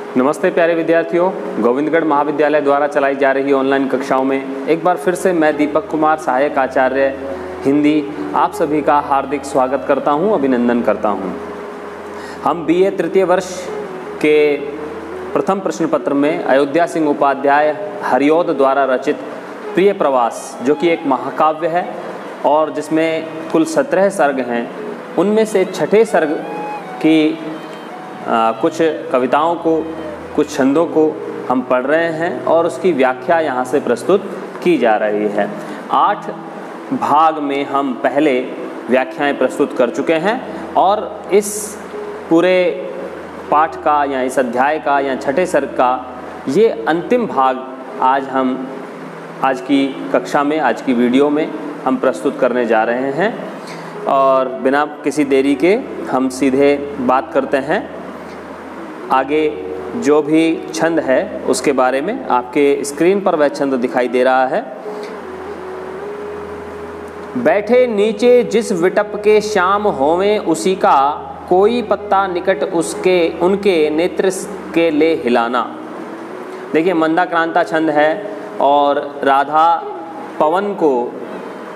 नमस्ते प्यारे विद्यार्थियों, गोविंदगढ़ महाविद्यालय द्वारा चलाई जा रही ऑनलाइन कक्षाओं में एक बार फिर से मैं दीपक कुमार, सहायक आचार्य हिंदी, आप सभी का हार्दिक स्वागत करता हूं, अभिनंदन करता हूं। हम बीए तृतीय वर्ष के प्रथम प्रश्न पत्र में अयोध्या सिंह उपाध्याय हरिऔध द्वारा रचित प्रिय प्रवास, जो कि एक महाकाव्य है और जिसमें कुल 17 सर्ग हैं, उनमें से छठे सर्ग की कुछ कविताओं को, कुछ छंदों को हम पढ़ रहे हैं और उसकी व्याख्या यहाँ से प्रस्तुत की जा रही है। 8 भाग में हम पहले व्याख्याएं प्रस्तुत कर चुके हैं और इस पूरे पाठ का या इस अध्याय का या छठे सर्ग का ये अंतिम भाग आज की कक्षा में, आज की वीडियो में हम प्रस्तुत करने जा रहे हैं। और बिना किसी देरी के हम सीधे बात करते हैं। आगे जो भी छंद है उसके बारे में आपके स्क्रीन पर वह छंद दिखाई दे रहा है। बैठे नीचे जिस विटप के श्याम होवें उसी का, कोई पत्ता निकट उसके उनके नेत्र के ले हिलाना। देखिए, मंदाक्रांता छंद है और राधा पवन को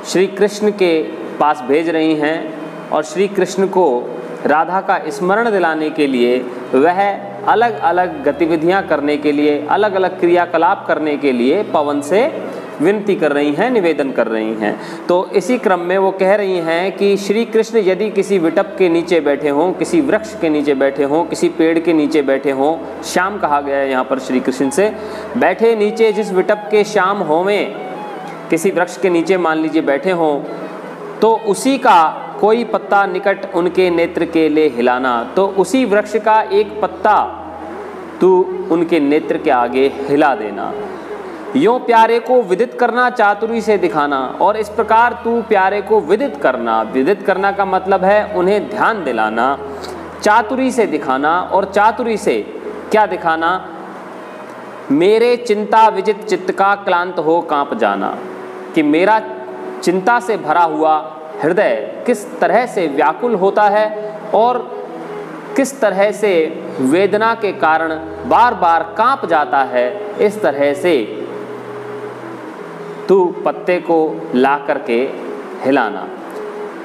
श्री कृष्ण के पास भेज रही हैं और श्री कृष्ण को राधा का स्मरण दिलाने के लिए वह अलग अलग गतिविधियां करने के लिए, अलग अलग क्रियाकलाप करने के लिए पवन से विनती कर रही हैं, निवेदन कर रही हैं। तो इसी क्रम में वो कह रही हैं कि श्री कृष्ण यदि किसी विटप के नीचे बैठे हों, किसी वृक्ष के नीचे बैठे हों, किसी पेड़ के नीचे बैठे हों, श्याम कहा गया है यहाँ पर श्री कृष्ण से, बैठे नीचे जिस विटप के श्याम होवें, किसी वृक्ष के नीचे मान लीजिए बैठे हों, तो उसी का कोई पत्ता निकट उनके नेत्र के ले हिलाना। तो उसी वृक्ष का एक पत्ता तू उनके नेत्र के आगे हिला देना। यों प्यारे को विदित करना, चातुरी से दिखाना। और इस प्रकार तू प्यारे को विदित करना, विदित करना का मतलब है उन्हें ध्यान दिलाना, चातुरी से दिखाना। और चातुरी से क्या दिखाना? मेरे चिंता विजित चित्त का क्लांत हो कांप जाना, कि मेरा चिंता से भरा हुआ हृदय किस तरह से व्याकुल होता है और किस तरह से वेदना के कारण बार बार कांप जाता है, इस तरह से तू पत्ते को ला करके हिलाना।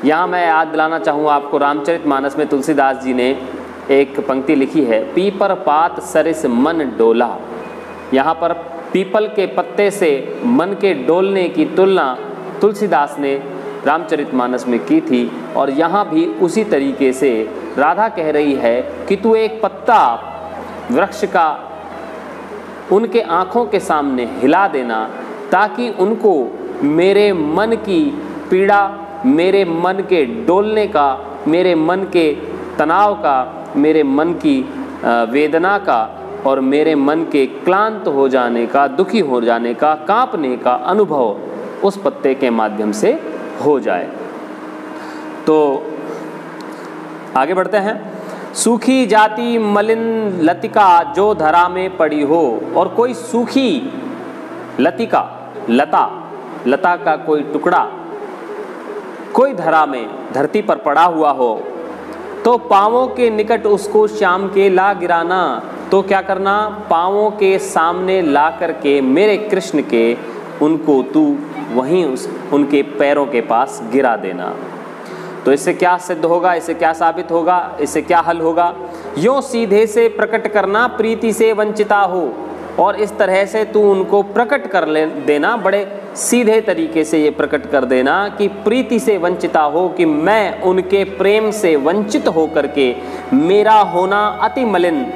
यहाँ मैं याद दिलाना चाहूँगा आपको, रामचरितमानस में तुलसीदास जी ने एक पंक्ति लिखी है, पीपर पात सरिस मन डोला। यहाँ पर पीपल के पत्ते से मन के डोलने की तुलना तुलसीदास ने रामचरितमानस में की थी और यहाँ भी उसी तरीके से राधा कह रही है कि तू एक पत्ता वृक्ष का उनके आँखों के सामने हिला देना, ताकि उनको मेरे मन की पीड़ा, मेरे मन के डोलने का, मेरे मन के तनाव का, मेरे मन की वेदना का और मेरे मन के क्लांत हो जाने का, दुखी हो जाने का, कांपने का अनुभव उस पत्ते के माध्यम से हो जाए। तो आगे बढ़ते हैं। सूखी जाति मलिन लतिका जो धरा में पड़ी हो। और कोई सूखी लतिका, लता का कोई टुकड़ा कोई धरा में, धरती पर पड़ा हुआ हो, तो पांवों के निकट उसको श्याम के ला गिराना। तो क्या करना? पांवों के सामने ला करके मेरे कृष्ण के उनको तू वहीं उनके पैरों के पास गिरा देना। तो इससे क्या सिद्ध होगा, इससे क्या साबित होगा, इससे क्या हल होगा? यों सीधे से प्रकट करना प्रीति से वंचिता हो। और इस तरह से तू उनको प्रकट कर देना, बड़े सीधे तरीके से ये प्रकट कर देना कि प्रीति से वंचिता हो, कि मैं उनके प्रेम से वंचित होकर के, मेरा होना अति मलिन,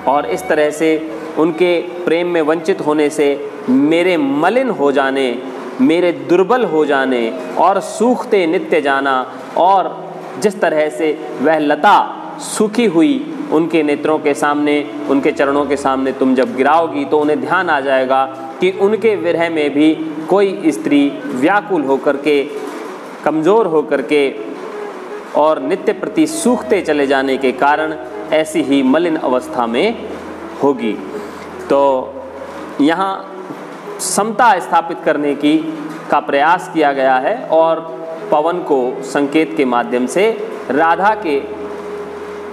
और इस तरह से उनके प्रेम में वंचित होने से मेरे मलिन हो जाने, मेरे दुर्बल हो जाने और सूखते नित्य जाना। और जिस तरह से वह लता सूखी हुई उनके नेत्रों के सामने, उनके चरणों के सामने तुम जब गिराओगी, तो उन्हें ध्यान आ जाएगा कि उनके विरह में भी कोई स्त्री व्याकुल होकर के, कमज़ोर होकर के और नित्य प्रति सूखते चले जाने के कारण ऐसी ही मलिन अवस्था में होगी। तो यहाँ समता स्थापित करने का प्रयास किया गया है और पवन को संकेत के माध्यम से राधा के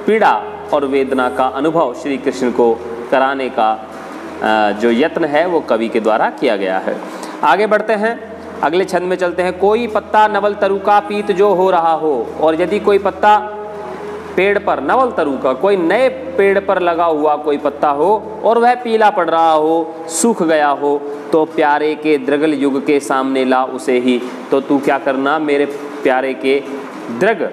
पीड़ा और वेदना का अनुभव श्री कृष्ण को कराने का जो यत्न है वो कवि के द्वारा किया गया है। आगे बढ़ते हैं, अगले छंद में चलते हैं। कोई पत्ता नवल तरु का पीत जो हो रहा हो, और यदि कोई पत्ता पेड़ पर, नवल तरु का कोई नए पेड़ पर लगा हुआ कोई पत्ता हो और वह पीला पड़ रहा हो, सूख गया हो, तो प्यारे के द्रगल युग के सामने ला उसे ही। तो तू क्या करना, मेरे प्यारे के द्रग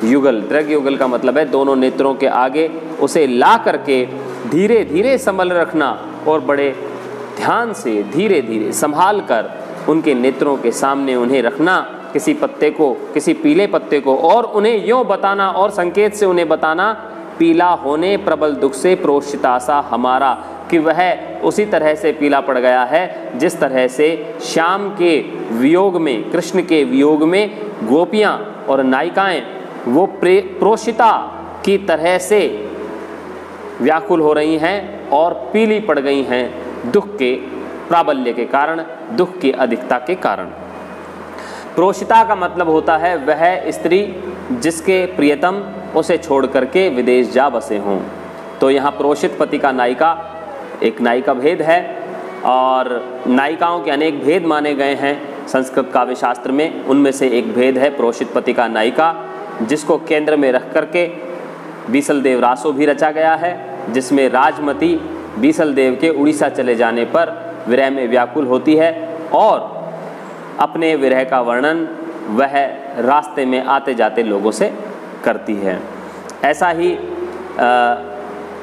युगल, द्रग युगल का मतलब है दोनों नेत्रों के आगे, उसे ला करके धीरे धीरे संभल रखना और बड़े ध्यान से धीरे धीरे संभाल कर उनके नेत्रों के सामने उन्हें रखना, किसी पत्ते को, किसी पीले पत्ते को, और उन्हें यूँ बताना और संकेत से उन्हें बताना, पीला होने प्रबल दुख से प्रोषितासा हमारा, कि वह उसी तरह से पीला पड़ गया है जिस तरह से श्याम के वियोग में, कृष्ण के वियोग में गोपियाँ और नायिकाएँ वो प्रोषिता की तरह से व्याकुल हो रही हैं और पीली पड़ गई हैं दुख के प्राबल्य के कारण, दुख की अधिकता के कारण। प्रोषिता का मतलब होता है वह स्त्री जिसके प्रियतम उसे छोड़ करके विदेश जा बसे हों। तो यहाँ प्रोषित पति का नायिका, एक नायिका भेद है, और नायिकाओं के अनेक भेद माने गए हैं संस्कृत काव्य शास्त्र में। उनमें से एक भेद है प्रोषित पति का नायिका, जिसको केंद्र में रख करके बीसल देव रासो भी रचा गया है, जिसमें राजमती बीसल देव के उड़ीसा चले जाने पर विरह में व्याकुल होती है और अपने विरह का वर्णन वह रास्ते में आते जाते लोगों से करती है। ऐसा ही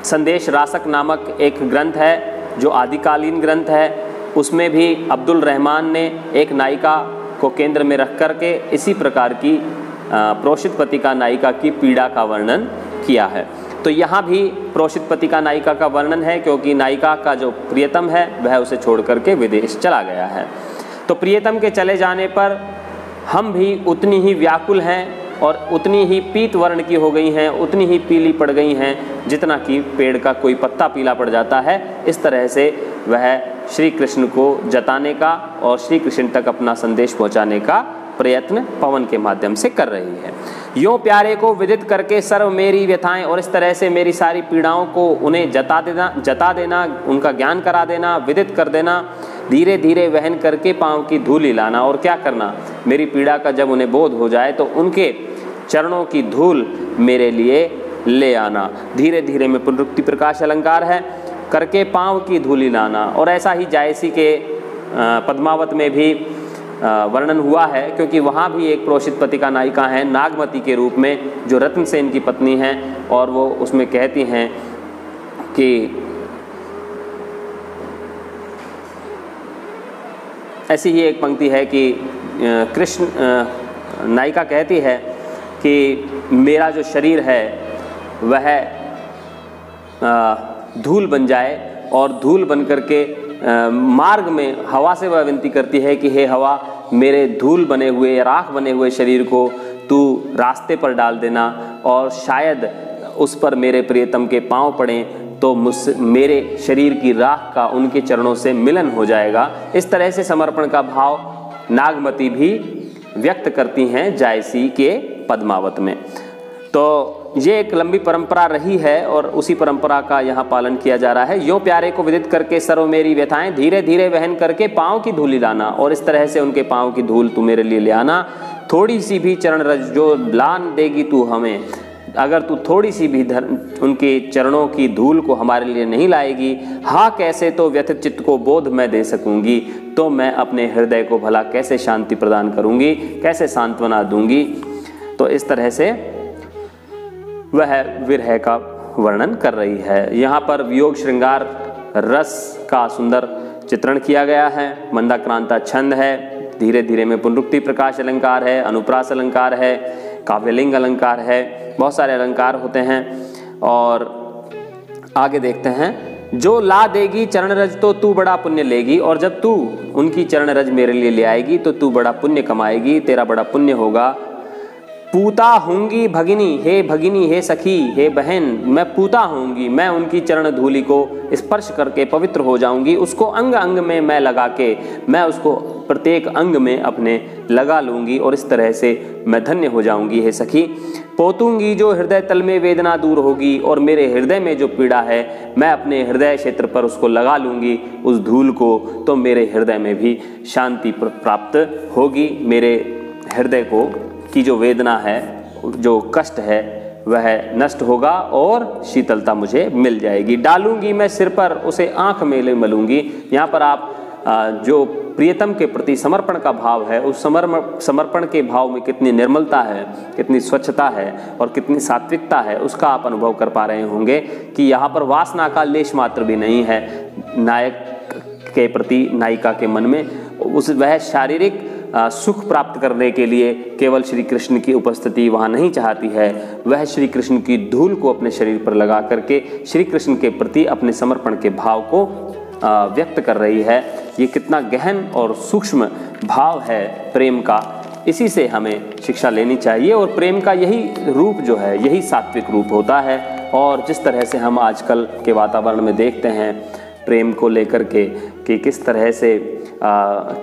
संदेश रासक नामक एक ग्रंथ है जो आदिकालीन ग्रंथ है, उसमें भी अब्दुल रहमान ने एक नायिका को केंद्र में रख करके इसी प्रकार की प्रोषित पति का नायिका की पीड़ा का वर्णन किया है। तो यहाँ भी प्रोषित पति का नायिका का वर्णन है, क्योंकि नायिका का जो प्रियतम है वह उसे छोड़ करके विदेश चला गया है। तो प्रियतम के चले जाने पर हम भी उतनी ही व्याकुल हैं और उतनी ही पीत वर्ण की हो गई हैं, उतनी ही पीली पड़ गई हैं जितना कि पेड़ का कोई पत्ता पीला पड़ जाता है। इस तरह से वह श्री कृष्ण को जताने का और श्री कृष्ण तक अपना संदेश पहुँचाने का प्रयत्न पवन के माध्यम से कर रही है। यूँ प्यारे को विदित करके सर्व मेरी व्यथाएं, और इस तरह से मेरी सारी पीड़ाओं को उन्हें जता देना, उनका ज्ञान करा देना, विदित कर देना, धीरे धीरे वहन करके पाँव की धूल लाना। और क्या करना, मेरी पीड़ा का जब उन्हें बोध हो जाए तो उनके चरणों की धूल मेरे लिए ले आना। धीरे धीरे में पुनरुक्ति प्रकाश अलंकार है, करके पाँव की धूली लाना। और ऐसा ही जायसी के पद्मावत में भी वर्णन हुआ है, क्योंकि वहाँ भी एक प्रोषित पति का नायिका है नागमती के रूप में, जो रत्नसेन की पत्नी हैं, और वो उसमें कहती हैं कि ऐसी ही एक पंक्ति है कि कृष्ण, नायिका कहती है कि मेरा जो शरीर है वह धूल बन जाए, और धूल बन करके मार्ग में हवा से वह विनती करती है कि हे हवा, मेरे धूल बने हुए या राख बने हुए शरीर को तू रास्ते पर डाल देना, और शायद उस पर मेरे प्रियतम के पांव पड़ें तो मेरे शरीर की राख का उनके चरणों से मिलन हो जाएगा। इस तरह से समर्पण का भाव नागमती भी व्यक्त करती हैं जायसी के पद्मावत में। तो ये एक लंबी परंपरा रही है और उसी परंपरा का यहाँ पालन किया जा रहा है। यूँ प्यारे को विदित करके सर्व मेरी व्यथाएं, धीरे धीरे वहन करके पाँव की धूली लाना, और इस तरह से उनके पाँव की धूल तू मेरे लिए ले आना। थोड़ी सी भी चरण रज जो लान देगी तू हमें, अगर तू थोड़ी सी भी उनके चरणों की धूल को हमारे लिए नहीं लाएगी, हाँ कैसे तो व्यथित चित्त को बोध मैं दे सकूंगी, तो मैं अपने हृदय को भला कैसे शांति प्रदान करूंगी, कैसे सांत्वना दूंगी। तो इस तरह से वह विरह का वर्णन कर रही है। यहाँ पर वियोग श्रृंगार रस का सुंदर चित्रण किया गया है। मंदाक्रांता छंद है, धीरे धीरे में पुनरुक्ति प्रकाश अलंकार है, अनुप्रास अलंकार है, काव्यलिंग अलंकार है, बहुत सारे अलंकार होते हैं। और आगे देखते हैं, जो ला देगी चरण रज तो तू बड़ा पुण्य लेगी, और जब तू उनकी चरण रज मेरे लिए ले आएगी तो तू बड़ा पुण्य कमाएगी, तेरा बड़ा पुण्य होगा। पूता होंगी भगिनी, हे भगिनी, हे सखी, हे बहन, मैं पूता होंगी, मैं उनकी चरण धूलि को स्पर्श करके पवित्र हो जाऊंगी, उसको अंग अंग में मैं लगा के मैं उसको प्रत्येक अंग में अपने लगा लूँगी और इस तरह से मैं धन्य हो जाऊँगी। हे सखी, पोतूंगी जो हृदय तल में वेदना दूर होगी, और मेरे हृदय में जो पीड़ा है मैं अपने हृदय क्षेत्र पर उसको लगा लूँगी, उस धूल को, तो मेरे हृदय में भी शांति प्राप्त होगी। मेरे हृदय को की जो वेदना है, जो कष्ट है, वह नष्ट होगा और शीतलता मुझे मिल जाएगी। डालूंगी मैं सिर पर उसे आँख में मलूंगी। यहाँ पर आप जो प्रियतम के प्रति समर्पण का भाव है, उस समर्पण के भाव में कितनी निर्मलता है, कितनी स्वच्छता है और कितनी सात्विकता है, उसका आप अनुभव कर पा रहे होंगे कि यहाँ पर वासना का लेश मात्र भी नहीं है नायक के प्रति नायिका के मन में। वह शारीरिक सुख प्राप्त करने के लिए केवल श्री कृष्ण की उपस्थिति वहाँ नहीं चाहती है, वह श्री कृष्ण की धूल को अपने शरीर पर लगा करके श्री कृष्ण के प्रति अपने समर्पण के भाव को व्यक्त कर रही है। ये कितना गहन और सूक्ष्म भाव है प्रेम का, इसी से हमें शिक्षा लेनी चाहिए। और प्रेम का यही रूप जो है, यही सात्विक रूप होता है। और जिस तरह से हम आजकल के वातावरण में देखते हैं प्रेम को लेकर के कि किस तरह से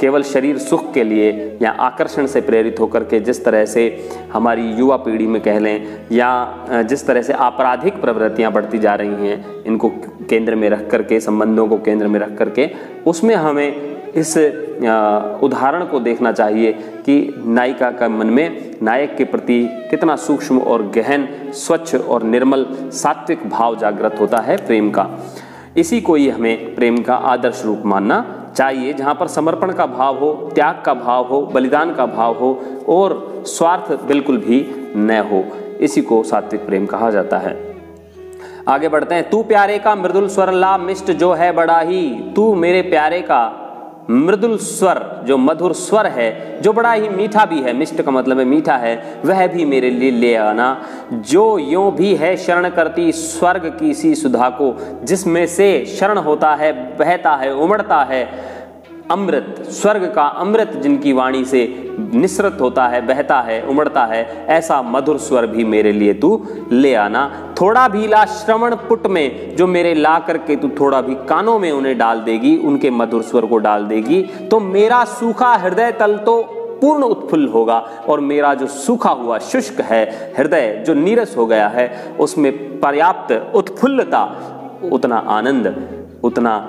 केवल शरीर सुख के लिए या आकर्षण से प्रेरित होकर के जिस तरह से हमारी युवा पीढ़ी में कह लें, या जिस तरह से आपराधिक प्रवृत्तियां बढ़ती जा रही हैं, इनको केंद्र में रख करके, संबंधों को केंद्र में रख करके, उसमें हमें इस उदाहरण को देखना चाहिए कि नायिका का मन में नायक के प्रति कितना सूक्ष्म और गहन, स्वच्छ और निर्मल सात्विक भाव जागृत होता है प्रेम का। इसी को ही हमें प्रेम का आदर्श रूप मानना चाहिए, जहाँ पर समर्पण का भाव हो, त्याग का भाव हो, बलिदान का भाव हो और स्वार्थ बिल्कुल भी न हो। इसी को सात्विक प्रेम कहा जाता है। आगे बढ़ते हैं। तू प्यारे का मृदुल स्वर ला मिष्ट जो है बड़ा ही, तू मेरे प्यारे का मृदुल स्वर, जो मधुर स्वर है, जो बड़ा ही मीठा भी है, मिष्ट का मतलब है मीठा है, वह भी मेरे लिए ले आना। जो यूं भी है शरण करती स्वर्ग की सी सुधा को, जिसमें से शरण होता है, बहता है, उमड़ता है अमृत, स्वर्ग का अमृत जिनकी वाणी से निसृत होता है, बहता है, उमड़ता है, ऐसा मधुर स्वर भी मेरे लिए तू ले आना। थोड़ा भी ला श्रवण पुट में, जो मेरे ला करके तू थोड़ा भी कानों में उन्हें डाल देगी, उनके मधुर स्वर को डाल देगी, तो मेरा सूखा हृदय तल तो पूर्ण उत्फुल्ल होगा। और मेरा जो सूखा हुआ शुष्क है हृदय, जो नीरस हो गया है, उसमें पर्याप्त उत्फुल्लता, उतना आनंद, उतना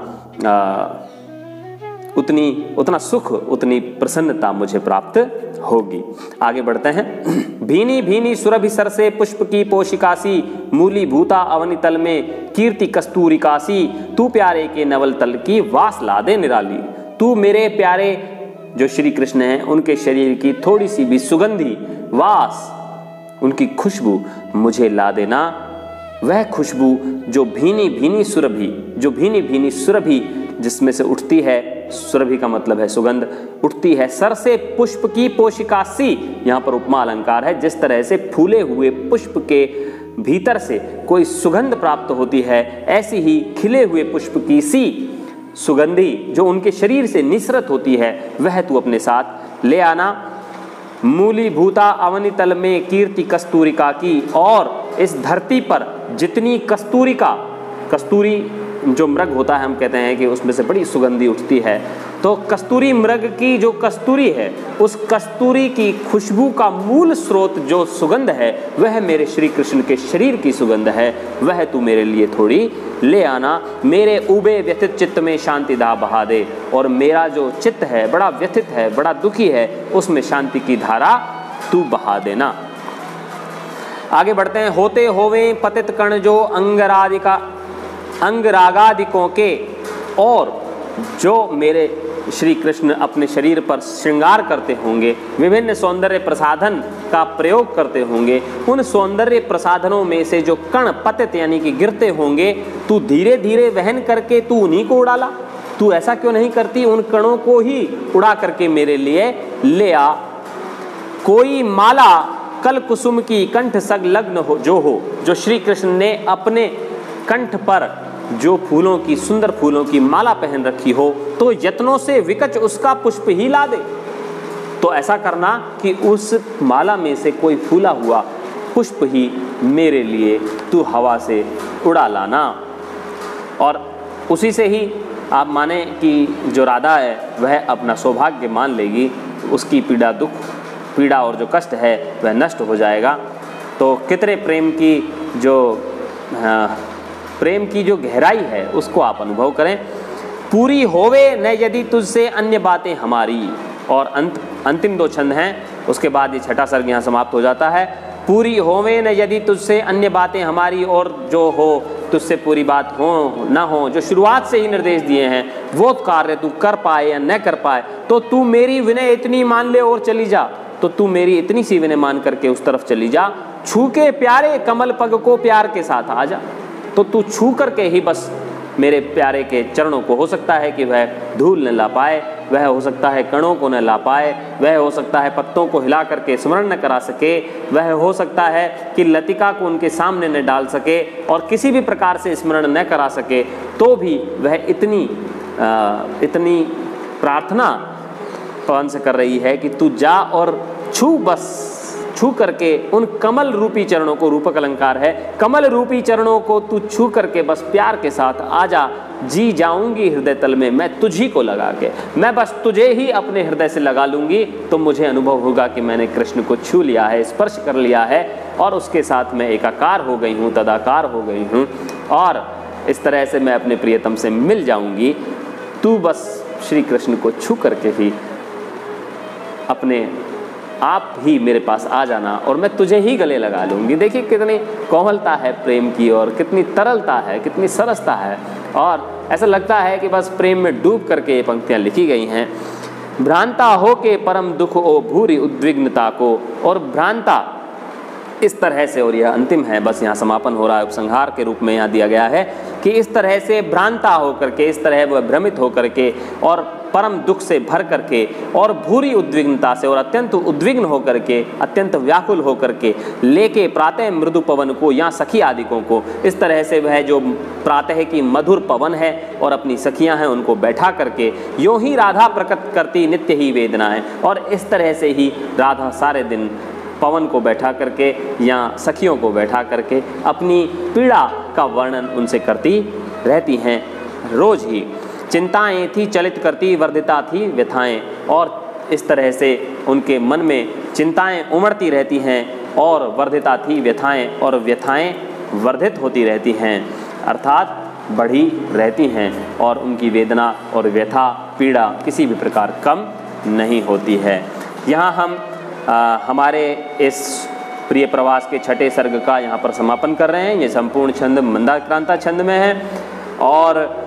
सुख, उतनी प्रसन्नता मुझे प्राप्त होगी। आगे बढ़ते हैं। भीनी भीनी सुरभि सर से पुष्प की पोशिकासी, मूली भूता अवनि तल में कीर्ति कस्तूरी कासी, तू प्यारे के नवल तल की वास ला दे निराली। तू मेरे प्यारे जो श्री कृष्ण हैं, उनके शरीर की थोड़ी सी भी सुगंधी वास, उनकी खुशबू मुझे ला देना। वह खुशबू जो भीनी भीनी सुरभि, जो भीनी भीनी सुरभि जिसमें से उठती है, सुरभि का मतलब है सुगंध, उठती है सर से पुष्प की पोशिकासी, यहाँ पर उपमा अलंकार है। जिस तरह से फूले हुए पुष्प के भीतर से कोई सुगंध प्राप्त होती है, ऐसी ही खिले हुए पुष्प की सी सुगंधी जो उनके शरीर से निसरत होती है, वह तू अपने साथ ले आना। मूली भूता अवनि तल में कीर्ति कस्तूरिका की, और इस धरती पर जितनी कस्तूरिका, कस्तूरी जो मृग होता है, हम कहते हैं कि उसमें से बड़ी सुगंधी उठती है, तो कस्तूरी मृग की जो कस्तूरी है, उस कस्तूरी की खुशबू का मूल स्रोत जो सुगंध है, वह मेरे श्री कृष्ण के शरीर की सुगंध है। वह तू मेरे लिए थोड़ी ले आना। मेरे उबे व्यथित चित्त में शांति दा बहा दे, और मेरा जो चित्त है, बड़ा व्यथित है, बड़ा दुखी है, उसमें शांति की धारा तू बहा देना। आगे बढ़ते हैं। होते होवे पतित कण जो अंगरागादिकों के, और जो मेरे श्री कृष्ण अपने शरीर पर श्रृंगार करते होंगे, विभिन्न सौंदर्य प्रसाधन का प्रयोग करते होंगे, उन सौंदर्य प्रसाधनों में से जो कण पतित यानी कि गिरते होंगे, तू धीरे धीरे वहन करके तू उन्हीं को उड़ाला। तू ऐसा क्यों नहीं करती, उन कणों को ही उड़ा करके मेरे लिए ले आ। कोई माला कल कुसुम की कंठ संलग्न हो, जो श्री कृष्ण ने अपने कंठ पर जो फूलों की, सुंदर फूलों की माला पहन रखी हो, तो यत्नों से विकच उसका पुष्प ही ला दे। तो ऐसा करना कि उस माला में से कोई फूला हुआ पुष्प ही मेरे लिए तू हवा से उड़ा लाना। और उसी से ही आप माने कि जो राधा है वह अपना सौभाग्य मान लेगी, उसकी पीड़ा और जो कष्ट है वह नष्ट हो जाएगा। तो कितने प्रेम की जो गहराई है उसको आप अनुभव करें। पूरी होवे न यदि तुझसे अन्य बातें हमारी, और अंतिम 2 छंद हैं, उसके बाद ये छठा सर्ग यहाँ समाप्त हो जाता है। पूरी होवे न यदि तुझसे अन्य बातें हमारी, और जो हो तुझसे पूरी बात हो ना हो, जो शुरुआत से ही निर्देश दिए हैं वो कार्य तू कर पाए या न कर पाए, तो तू मेरी विनय इतनी मान ले और चली जा। तो तू मेरी इतनी सी विनय मान करके उस तरफ चली जा। छू के प्यारे कमल पग को प्यार के साथ आ जा। तो तू छू करके ही बस मेरे प्यारे के चरणों को, हो सकता है कि वह धूल न ला पाए, वह हो सकता है कणों को न ला पाए, वह हो सकता है पत्तों को हिला करके स्मरण न करा सके, वह हो सकता है कि लतिका को उनके सामने न डाल सके और किसी भी प्रकार से स्मरण न करा सके, तो भी वह इतनी प्रार्थना पवन से कर रही है कि तू जा और छू करके उन कमल रूपी चरणों को, रूपक अलंकार है, कमल रूपी चरणों को तू छू करके बस प्यार के साथ आजा। जी जाऊंगी हृदय तल में मैं तुझी को लगा के, मैं बस तुझे ही अपने हृदय से लगा लूंगी, तो मुझे अनुभव होगा कि मैंने कृष्ण को छू लिया है, स्पर्श कर लिया है, और उसके साथ मैं एकाकार हो गई हूँ, तदाकार हो गई हूँ, और इस तरह से मैं अपने प्रियतम से मिल जाऊंगी। तू बस श्री कृष्ण को छू करके ही अपने आप ही मेरे पास आ जाना और मैं तुझे ही गले लगा लूँगी। देखिए कितनी कोमलता है प्रेम की, और कितनी तरलता है, कितनी सरसता है, और ऐसा लगता है कि बस प्रेम में डूब करके ये पंक्तियाँ लिखी गई हैं। भ्रांता हो के परम दुख ओ भूरी उद्विग्नता को, और भ्रांता इस तरह से, और यह अंतिम है, बस यहाँ समापन हो रहा है, उपसंहार के रूप में यहाँ दिया गया है कि इस तरह से भ्रांता हो करके, इस तरह वह भ्रमित हो करके और परम दुख से भर करके और भूरी उद्विग्नता से और अत्यंत उद्विग्न हो करके, अत्यंत व्याकुल हो करके लेके प्रातः मृदु पवन को या सखी आदिकों को, इस तरह से वह जो प्रातः की मधुर पवन है और अपनी सखियां हैं उनको बैठा करके यूं ही राधा प्रकट करती नित्य ही वेदनाएं, और इस तरह से ही राधा सारे दिन पवन को बैठा करके या सखियों को बैठा करके अपनी पीड़ा का वर्णन उनसे करती रहती हैं रोज ही। चिंताएं थी चलित करती वर्धिता थी व्यथाएं, और इस तरह से उनके मन में चिंताएं उमड़ती रहती हैं और वर्धिता थी व्यथाएं, और व्यथाएं वर्धित होती रहती हैं, अर्थात बढ़ी रहती हैं, और उनकी वेदना और व्यथा पीड़ा किसी भी प्रकार कम नहीं होती है। यहाँ हम हमारे इस प्रिय प्रवास के छठे सर्ग का यहाँ पर समापन कर रहे हैं। ये संपूर्ण छंद मंदाक्रांता छंद में है, और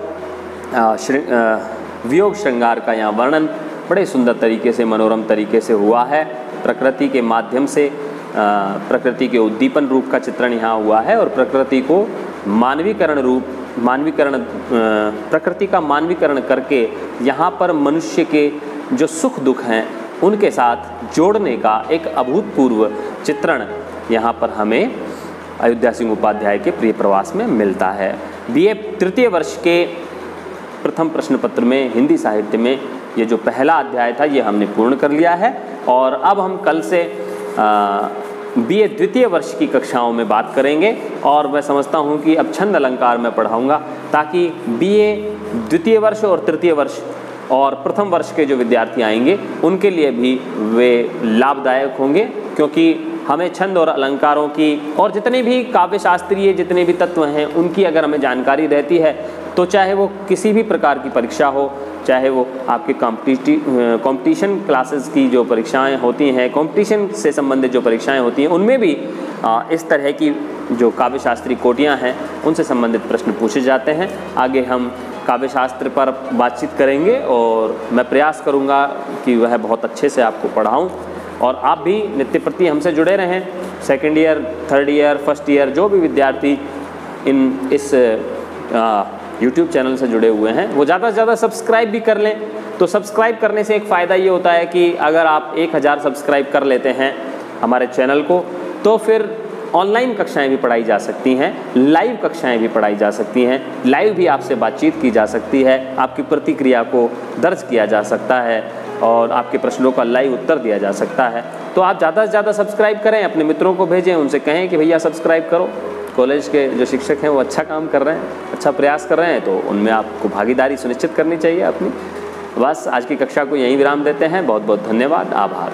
वियोग श्रृंगार का यहाँ वर्णन बड़े सुंदर तरीके से, मनोरम तरीके से हुआ है। प्रकृति के माध्यम से प्रकृति के उद्दीपन रूप का चित्रण यहाँ हुआ है, और प्रकृति को प्रकृति का मानवीकरण करके यहाँ पर मनुष्य के जो सुख दुख हैं उनके साथ जोड़ने का एक अभूतपूर्व चित्रण यहाँ पर हमें अयोध्या सिंह उपाध्याय के प्रिय प्रवास में मिलता है। बीए तृतीय वर्ष के प्रथम प्रश्न पत्र में हिंदी साहित्य में ये जो पहला अध्याय था ये हमने पूर्ण कर लिया है, और अब हम कल से बीए द्वितीय वर्ष की कक्षाओं में बात करेंगे, और मैं समझता हूँ कि अब छंद अलंकार में पढ़ाऊँगा ताकि बीए द्वितीय वर्ष और तृतीय वर्ष और प्रथम वर्ष के जो विद्यार्थी आएंगे उनके लिए भी वे लाभदायक होंगे, क्योंकि हमें छंद और अलंकारों की और जितने भी काव्य शास्त्रीय जितने भी तत्व हैं उनकी अगर हमें जानकारी रहती है तो चाहे वो किसी भी प्रकार की परीक्षा हो, चाहे वो आपके कॉम्पिटिशन क्लासेस की जो परीक्षाएं होती हैं, कंपटीशन से संबंधित जो परीक्षाएं होती हैं, उनमें भी इस तरह की जो काव्य शास्त्री कोटियाँ हैं उनसे संबंधित प्रश्न पूछे जाते हैं। आगे हम काव्य शास्त्र पर बातचीत करेंगे और मैं प्रयास करूंगा कि वह बहुत अच्छे से आपको पढ़ाऊं, और आप भी नित्य प्रति हमसे जुड़े रहें। Second year, third year, first year जो भी विद्यार्थी इस यूट्यूब चैनल से जुड़े हुए हैं वो ज़्यादा से ज़्यादा सब्सक्राइब भी कर लें। तो सब्सक्राइब करने से एक फ़ायदा ये होता है कि अगर आप 1000 सब्सक्राइब कर लेते हैं हमारे चैनल को, तो फिर ऑनलाइन कक्षाएं भी पढ़ाई जा सकती हैं, लाइव कक्षाएं भी पढ़ाई जा सकती हैं, लाइव भी आपसे बातचीत की जा सकती है, आपकी प्रतिक्रिया को दर्ज किया जा सकता है और आपके प्रश्नों का लाइव उत्तर दिया जा सकता है। तो आप ज़्यादा से ज़्यादा सब्सक्राइब करें, अपने मित्रों को भेजें, उनसे कहें कि भैया सब्सक्राइब करो, कॉलेज के जो शिक्षक हैं वो अच्छा काम कर रहे हैं, अच्छा प्रयास कर रहे हैं, तो उनमें आपको भागीदारी सुनिश्चित करनी चाहिए अपनी। बस आज की कक्षा को यहीं विराम देते हैं। बहुत बहुत धन्यवाद, आभार।